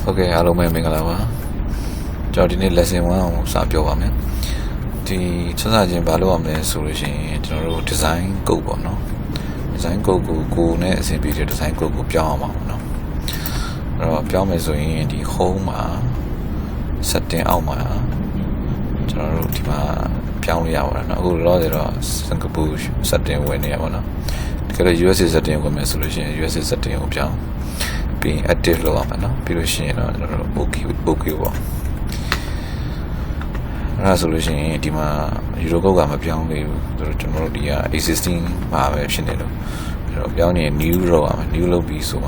Okay, hello, my Mingalawa. Jordan lesson one, Sabio Wame. The Chazajin Baluam solution, general design go no. Design go net, simply design go Piama, no. Piama is in the home, setting Alma, general Tima, Piamia, who loaded Singapore setting when they are. The US is setting women solution, US is setting Piam. Being active low up, no? Pilusion, bookie. Resolution, Dima, Yuroga, Piang, general, the existing Mahavation, Piani, new row, new low be so.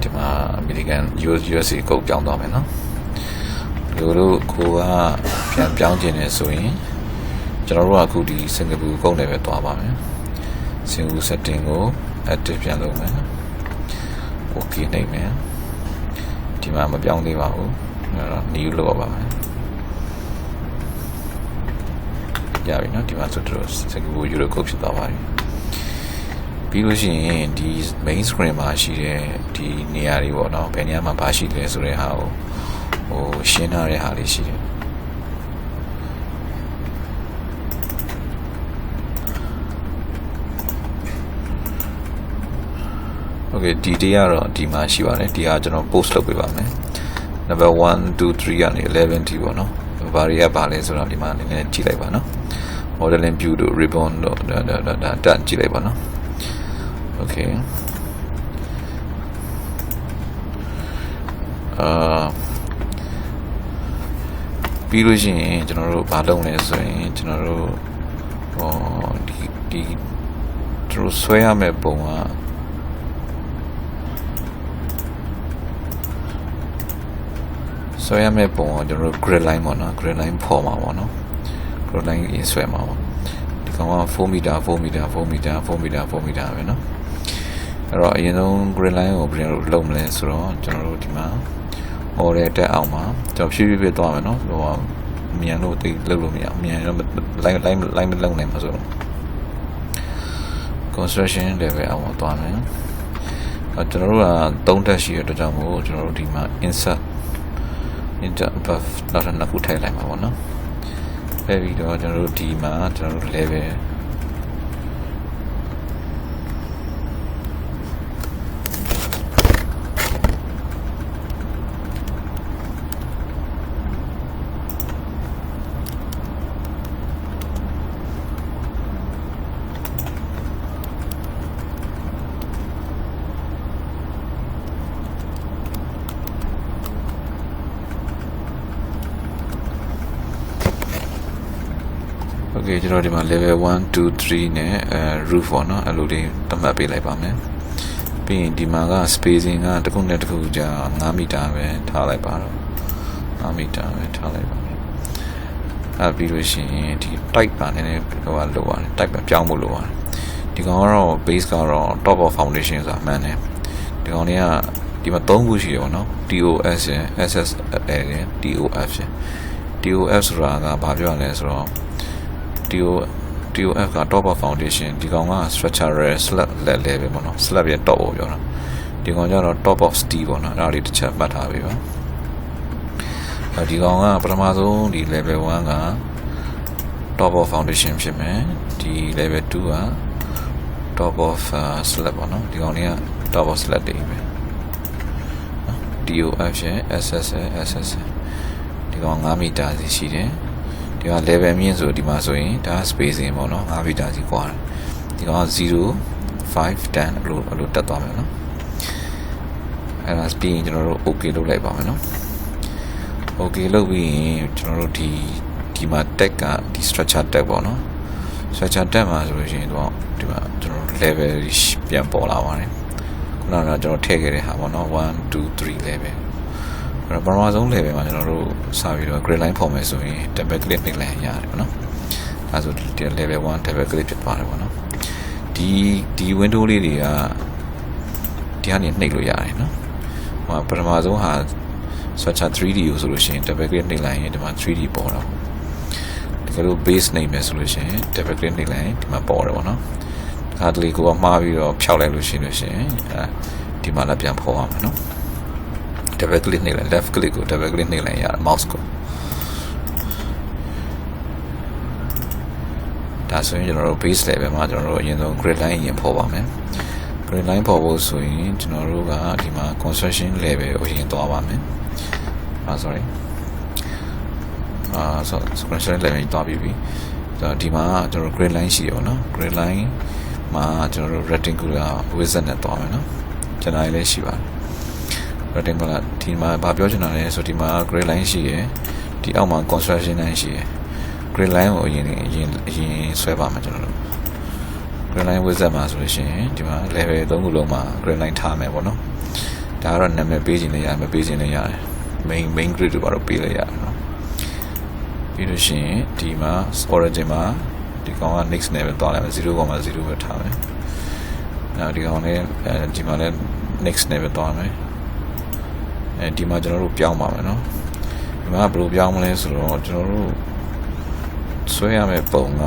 Dima, Milligan, USA go down domino. Yoro, Kua, Piang, sewing. General Kudi, Singapore, go never to Abame. Single setting go, active piano man. Okay, name man. Timama Biang Livao, new lower. Yeah, we know Timato Dross, Singapore Eurocopes of Hawaii. People in these mainstream Ashi, the Niari Wano, Penyama Bashi, Lesurehao, or Shinare Halishi. Okay, DDR or Dima Shivane, the general post of Vivame. Number 1, 2, 3, and 11 Tivono. Varia Bales or Demand in Chilebano. Model and Budo, Ribbon, that Chilebano. Okay. Piluji, General Badones, General, the True Swayame Boma. So I may born the grid line on grid line forma one. Grid line in swimmer. The come 4 meter, 4 meter, 4 meter, 4 meter, 4 meter, you know. Right, you know, grid line or bring low lens or general demand or at the Alma. So she will be domino, or me and no take little me, lime long name as well. Construction level our domino. A general don't touch here to jumbo, general demand insert. Buff not enough to tell them I wanna. Very general Dima, general level. Okay, you know, level 1, 2, 3 roof on a loading the map like Bame. Being Dimaga spacing at the Kuja, Namita, Talibaro, Namita, Talibaro. I'll be wishing type pan in a lower type of Jamolo. The Garo, base car, top of foundations are man. The only Dimatongushi, no? DOS, SS area, DOF. DOF Raga, Bajuanes. DOF got top of foundation, the Gonga structure slab level, slab at top of your. The Gonga top of steel on a ready to chat but however. The Gonga Pramazo, the level 1 top of foundation shipment, the level 2 top of slab on the Gonia top of slab DOF SS the Gonga meter this sheet. The level means or the masoing, that space in mono, Avita the quad. The 0, 5, 10, look at domino. And as being general okay to like bomino. Okay, look, we general the Teca, the structure deck bono. Such a demo solution general level is Piampola one. Kuna general take it, have 1, 2, 3 level. Burma's own level, Savio, great line for me, so the back clipping line yard, you know. As with the level 1, the back clipped part, you know. The window lady, the honey nickel yard, you know. Burma's has such a 3D solution, the back clipping line into my 3D border. The little base name solution, the back clipping line to my border, you know. Hardly go a Mavi or Chow solution, the Malapian poem, you know. double click နေလိုက် left click ကို double click နေလိုက်ရ mouse ကိုဒါဆိုရင်ကျွန်တော်တို့ base level မှာကျွန်တော်တို့အရင်ဆုံး grid line ရင်ပေါ်ပါမယ် grid line ပေါ်ဖို့ဆိုရင်ကျွန်တော်တို့ကဒီမှာ construction level ကိုရင်သွားပါမယ်sorry so construction level ကြီးသွားပြီဒီမှာကျွန်တော် grid line ရှိရပါတော့ grid line မှာကျွန်တော်တို့ rectangular wizard နဲ့သွားမယ်နော်ကျွန်တော်လည်းရှိပါတယ် rectangular ဒီမှာဘာပြောချင်တာလဲဆိုဒီမှာ grid line ရှိရယ်ဒီအောက်မှာ construction line ရှိရယ် grid line ကိုအရင်ဆွဲပါမယ်ကျွန်တော်တို့ grid line wizard မှာဆိုလို့ရှိရင်ဒီမှာ level 3ခုလုံးမှာ grid line ထားမယ်ပေါ့နော်ဒါကတော့နာမည်ပေးခြင်းလည်းရမပေးခြင်းလည်းရတယ် main grid တို့ဘာလို့ပေးလိုက်ရတယ်နော်ပြီးလို့ရှိရင်ဒီမှာ origin မှာဒီကောင်က next level သွားလိုက်မယ် 0.0 ပဲထားမယ်နောက်ဒီကောင်လည်းဒီမှာလည်း next level သွားမယ်ဒီမှာကျွန်တော်တို့ပြောင်းပါမယ်နော်ဒီမှာဘယ်လိုပြောင်းမလဲဆိုတော့ကျွန်တော်တို့ဆွဲရမယ့်ပုံက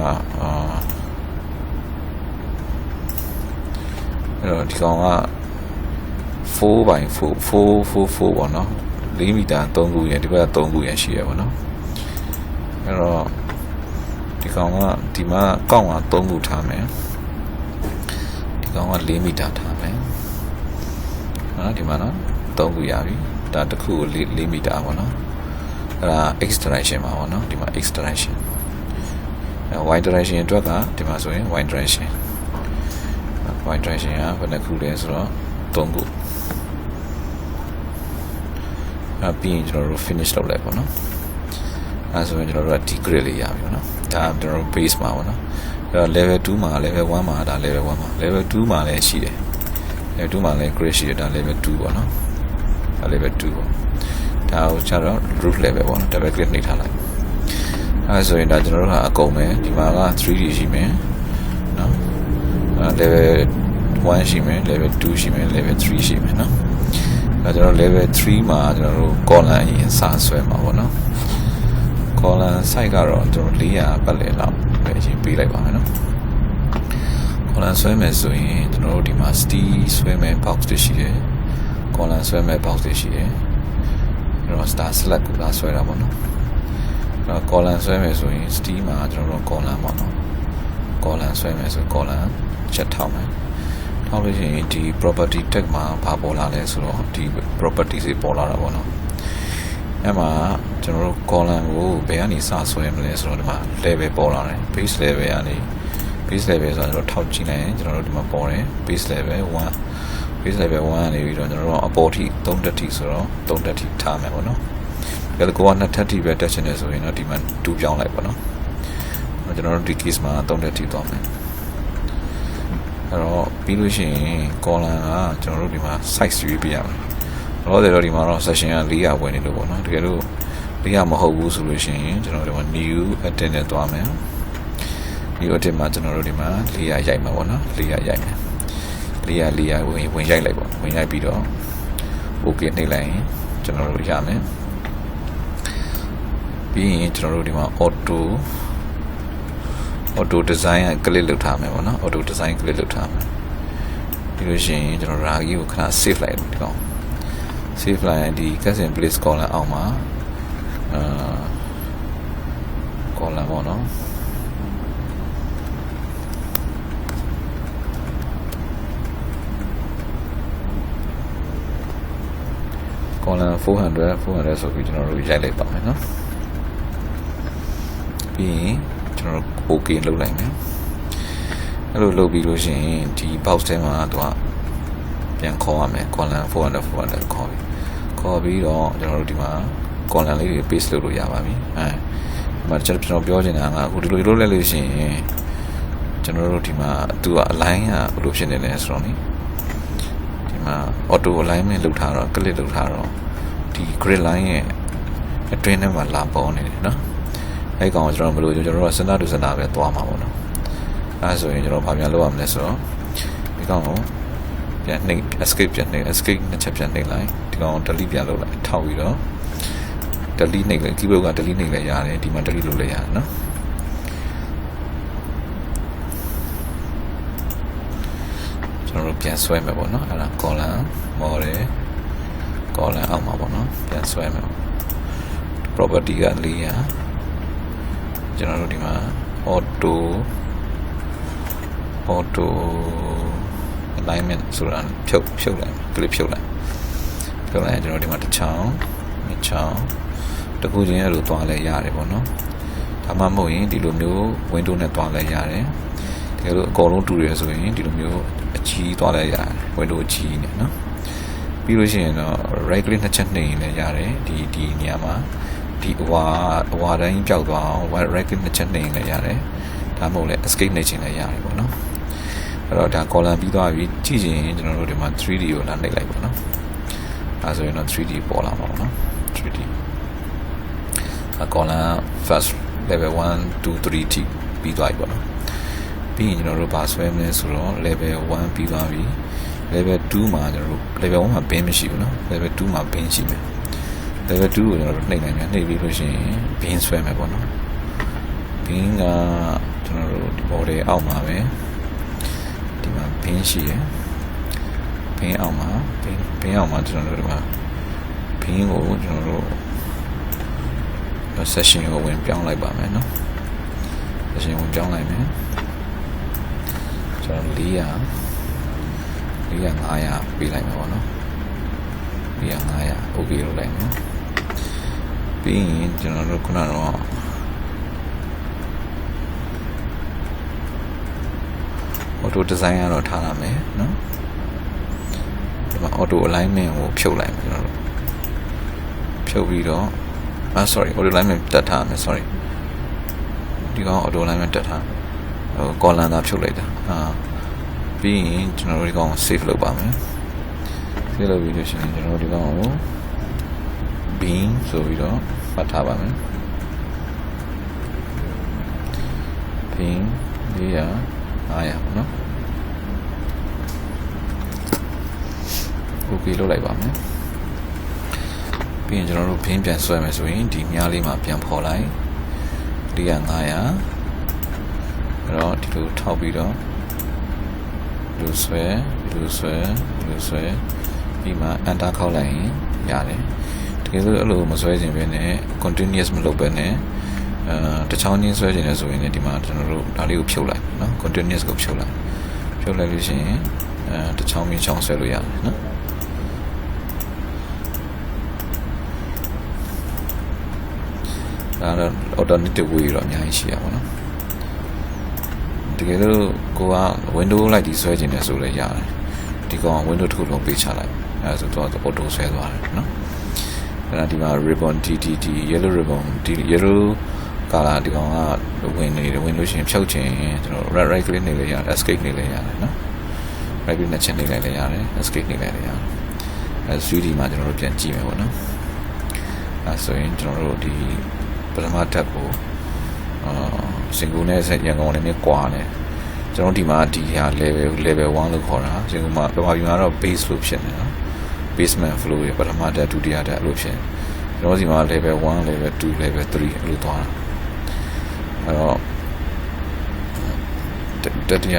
အဲ့တော့ဒီကောင်က 4x4 ပေါ့နော်4 မီတာ3ခုရဒီဘက်က3ခုရရှိရပါတော့အဲ့တော့ဒီကောင်ကဒီမှာကောက်မှာ3ခုထားမယ်ဒီကောင်က4 မီတာထားမယ်နော်ဒီမှာနော်3ခုရပြီဒါတစ်ခုကို4 မီတာပေါ့နော်အဲ့ဒါ x direction ပါပေါ့နော်ဒီမှာ x direction y direction အတွက်ကဒီမှာဆိုရင် y direction ကဘယ်နှခုလဲဆိုတော့3ခုပြီးရင်ကျွန်တော်တို့ finish လုပ်လိုက်ပေါ့နော်အဲဆိုရင်ကျွန်တော်တို့က D grade လေးရပြီပေါ့နော်ဒါကျွန်တော်တို့ base မှာပေါ့နော်အဲ့တော့ level 2မှာ level 1မှာဒါ level 1မှာ level 2မှာလည်းရှိတယ် level 2မှာလည်း grade ရှိတယ်ဒါ level 2ပေါ့နော်ဒါ level 2ပေါ့ဒါကိုကျတော့ root level ပေါ့နော် double click နှိပ်ထားလိုက်အဲဆိုရင်ဒါကျွန်တော်တို့ကအကုန်ပဲဒီမှာက 3D ရှိမယ်နော်level 1ရှိမယ် level 2ရှိမယ် level 3ရှိမယ်နော်ဒါကျွန်တော် level 3မှာကျွန်တော်တို့ column အရင်စဆွဲမှာပေါ့နော် column size ကတော့ကျွန်တော်400ပတ်လည်လောက်ပဲအရင်ပေးလိုက်ပါမယ်နော် column ဆွဲမယ်ဆိုရင်ကျွန်တော်တို့ဒီမှာ steel ဆွဲမယ် box တွေရှိတယ် column ဆွဲမယ် box တွေရှိတယ်ကျွန်တော် star select ကိုလာဆွဲတာပေါ့နော်အဲ့တော့ column ဆွဲမယ်ဆိုရင် steel မှာကျွန်တော်တို့ column ပေါ့နော် column ဆွဲမယ်ဆို column ချက်ထောက်မယ်ထောက်လို့ရှိရင်ဒီ property tag မှာဘာပေါ်လာလဲဆိုတော့ဒီ property တွေပေါ်လာတာပေါ့နော်အဲ့မှာကျွန်တော်တို့ column ကိုဘယ်ကနေစဆွဲမလဲဆိုတော့ဒီမှာ level ပေါ်လာတယ် base level ကနေ base level ဆိုတော့ထောက်ကြည့်လိုက်ရင်ကျွန်တော်တို့ဒီမှာပေါ်တယ် base level 1 base level 1ကနေပြီးတော့ကျွန်တော်တို့အပေါ်ထိ3တက်ထိဆိုတော့3တက်ထိထားမယ်ပေါ့နော်ဒါကကိုက2တက်ထိပဲတက်ချင်တယ်ဆိုရင်တော့ဒီမှာ2ပြောင်းလိုက်ပေါ့နော်ကျွန်တော်တို့ဒီ case မှာ3တက်ထိသွားမယ်အဲ့တော့ပြီးလို့ရှိရင် column ကကျွန်တော်တို့ဒီမှာ size ရွေးပြရမယ်တော့တယ်တော့ဒီမှာတော့ session က400ဝင်နေလို့ပေါ့နော်တကယ်လို့400မဟုတ်ဘူးဆိုလို့ရှိရင်ကျွန်တော်တို့ဒီမှာ new edit နဲ့သွားမယ် new edit မှာကျွန်တော်တို့ဒီမှာ400ရိုက်မှာပေါ့နော်400ရိုက်မယ်400ဝင်ရိုက်လိုက်ပေါ့ဝင်ရိုက်ပြီးတော့ okay နှိပ်လိုက်ရင်ကျွန်တော်တို့ရမယ်ပြီးရင်ကျွန်တော်တို့ဒီမှာ auto design က click လုပ်ထားမယ်ပေါ့နော် auto design click လုပ်ထားမယ်ပြီးလို့ရှိရင်ကျွန်တော်ရာကြီးကိုခဏ save လိုက်ဒီကောင် save လိုက်ရင်ဒီ custom place column အောက်မှာcolumn ပေါ့နော်column 400ဆိုပြီးကျွန်တော်တို့ရိုက်လိုက်ပါမယ်နော်ပြီးရင်ကျွန်တော်တို့ okay လုပ်လိုက်မယ်အဲ့လိုလုပ်ပြီးလို့ရှိရင်ဒီ box ထဲမှာသူကပြန်ခေါ်ရမယ် column 400ခေါ်ပြီးတော့ကျွန်တော်တို့ဒီမှာ column လေးတွေ paste လုပ်လို့ရပါပြီဒီမှာကျွန်တော်ပြောချင်တာကအခုဒီလိုလုပ်လိုက်လို့ရှိရင်ကျွန်တော်တို့ဒီမှာသူက align ကဘယ်လိုဖြစ်နေလဲဆိုတော့ဒီမှာ auto alignment လုပ်ထားတော့ click လုပ်ထားတော့ဒီ grid line ရဲ့အတွင်းထဲမှာလာပေါ်နေတယ်နော်အဲ့ကောင်ကျွန်တော်မလို့ကျွန်တော်တို့ကစနတူစနာပဲသွားမှာပေါ့နော်အဲဆိုရင်ကျွန်တော်ဘာပြန်လုပ်ရမလဲဆိုတော့ဒီကောင်ကိုပြန်နှိပ် escape နှစ်ချက်ပြန်နှိပ်လိုက်ဒီကောင် delete ပြန်လုပ်လိုက်ထောက်ပြီးတော့ delete နှိပ်လိုက် keyboard က delete နှိပ်လိုက်ရတယ်ဒီမှာ delete လုပ်လိုက်ရတယ်နော်ကျွန်တော်တို့ပြန်ဆွဲမယ်ပေါ့နော်အဲ့ဒါ column model column အောက်မှာပေါ့နော် နော်ပြန်ဆွဲမယ် property က400ကျွန်တော်တို့ဒီမှာ auto alignment ဆိုတာဖြုတ်လိုက် clip ဖြုတ်လိုက်ကျွန်တော်ဒီမှာတစ်ချောင်းတခုချင်းအဲ့လိုသွားလဲရတယ်ပေါ့နော်ဒါမှမဟုတ်ရင်ဒီလိုမျိုး window နဲ့သွားလဲရတယ်တကယ်လို့အကုန်လုံးတူရဆိုရင်ဒီလိုမျိုးအကြီးသွားလဲရတယ် window အကြီးနဲ့နော်ပြီးလို့ရှိရင်တော့ right click နှစ်ချက်နှိပ်ရင်လည်းရတယ်ဒီနေရာမှာဒီအဝါတိုင်းကြောက်သွားအောင် right click နှစ်ချက်နှိပ်ရင်လည်းရတယ်ဒါမှမဟုတ်လည်း escape နှိပ်ချင်လည်းရတယ်ပေါ့နော်အဲ့တော့ဒါ column ပြီးသွားပြီကြည့်ချင်ရင်ကျွန်တော်တို့ဒီမှာ 3D ကိုလာနှိပ်လိုက်ပေါ့နော်ဒါဆိုရင်တော့ 3D ပေါ်လာမှာပေါ့နော် 3D column first level 1 2 3 ထိပြီးသွားပြီပေါ့နော်ပြီးရင်ကျွန်တော်တို့ဗာဆွဲမလဲဆိုတော့ level 1ပြီးသွားပြီ level 2မှာကျွန်တော်တို့ level 1မှာ bin မရှိဘူးနော် level 2မှာ bin ရှိမယ် level 2ကိုကျွန်တော်တို့နှိပ်နိုင်တယ်နှိပ်ပြီးလို့ရှိရင် bin ဆွဲမယ်ပေါ့နော် bin ကကျွန်တော်တို့ဒီ border အောက်မှာပဲဒီမှာ bin ရှိရယ် bin အောက်မှာ bin အောက်မှာကျွန်တော်တို့ဒီမှာ bin ကိုကျွန်တော်တို့ session ကိုဝင်ပြောင်းလိုက်ပါမယ်နော် session ဝင်ပြောင်းလိုက်မယ်ကျွန်တော်400 500ပေးလိုက်မှာပေါ့နော်400 500 okay လုပ်လိုက်မယ်ပြီးရင်ကျွန်တော်တို့ခုနတော့ auto design ကတော့ထားရမယ်နော်ဒီမှာ auto alignment ကိုဖြုတ်လိုက်မယ်ကျွန်တော်တို့ဖြုတ်ပြီးတော့sorry auto alignment တက်ထားမယ် sorry ဒီကောင် auto alignment တက်ထားcolumn သာဖြုတ်လိုက်တာပြီးရင်ကျွန်တော်တို့ဒီကောင် save လုပ်ပါမယ် save လုပ်ပြီးလို့ရှိရင်ကျွန်တော်တို့ဒီကောင်ကို bin ဆိုပြီးတော့ဖတ်ထားပါမယ် bin 400 500ပေါ့နော် okay လုပ်လိုက်ပါမယ်ပြီးရင်ကျွန်တော်တို့ bin ပြန်ဆွဲမယ်ဆိုရင်ဒီမြားလေးမှာပြန်ဖော်လိုက်400 500အဲ့တော့ဒီလိုထောက်ပြီးတော့လူဆွဲပြီးမှ enter ခောက်လိုက်ရင်ရတယ်တကယ်လို့အဲ့လိုမဆွဲခြင်းပဲနဲ့ continuous မလုပ်ပဲနဲ့တစ်ချောင်းချင်းဆွဲခြင်းလဲဆိုရင်ဒီမှာကျွန်တော်တို့ဒါလေးကိုဖြုတ်လိုက်နော် continuous ကိုဖြုတ်လိုက်လို့ရှိရင်တစ်ချောင်းချင်းချောင်းဆွဲလို့ရတယ်နော်ဒါတော့ alternative way တော့အများကြီးရှိရပါတော့တကယ်လို့ကိုက window လိုက်ဒီဆွဲခြင်းလဲဆိုလဲရတယ်ဒီကောင် window တစ်ခုလုံးပေးချလိုက်အဲဆိုတော့ auto ဆွဲသွားတယ်နော်အဲ့ဒါဒီမှာ ribbon TTT yellow ribbon ဒီ yellow color ဒီကောင်ကဝင်လို့ရှိရင်ဖြုတ်ခြင်းကျွန်တော် right click နေလဲရတယ် escape နေလဲရတယ်နော် right click နဲ့ချက်နေလဲရတယ် escape နေလဲရတယ်အဲ 3D မှာကျွန်တော်တို့ပြန်ကြည့်မယ်ပေါ့နော်အဲဆိုရင်ကျွန်တော်တို့ဒီပထမတက်ကိုစင်ကူနဲ့ရန်ကုန်နဲ့ကွာနေကျွန်တော်ဒီမှာဒီဟာ level 1လို့ခေါ်တာစင်ကူမှာပထမပြီးမှာတော့ base လို့ဖြစ်နေနော် basement flow ရပထမတက်ဒုတိယတက်လို့ဖြစ်ကျွန်တော်ဒီမှာ level 1 level 2 level 3အဲ့လိုသွားတာအဲ့တော့တတိယ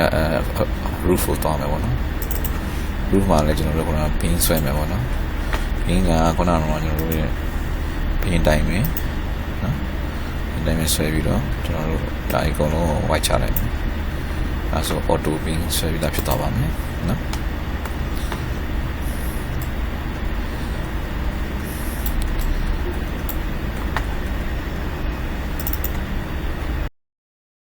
roof ကိုသွားမယ်ပေါ့နော် roof မှာလည်းကျွန်တော်တို့က bin ဆွဲမယ်ပေါ့နော် bin ကခုနကတော့ကျွန်တော်တို့ရဲ့ bin တိုင်းပဲနော်တိုင်းပဲဆွဲပြီးတော့ကျွန်တော်တို့ဒါအကုန်လုံး white ချလိုက်မယ်အဲဆို auto bin ဆွဲပြီးသားဖြစ်သွားပါမယ်နော်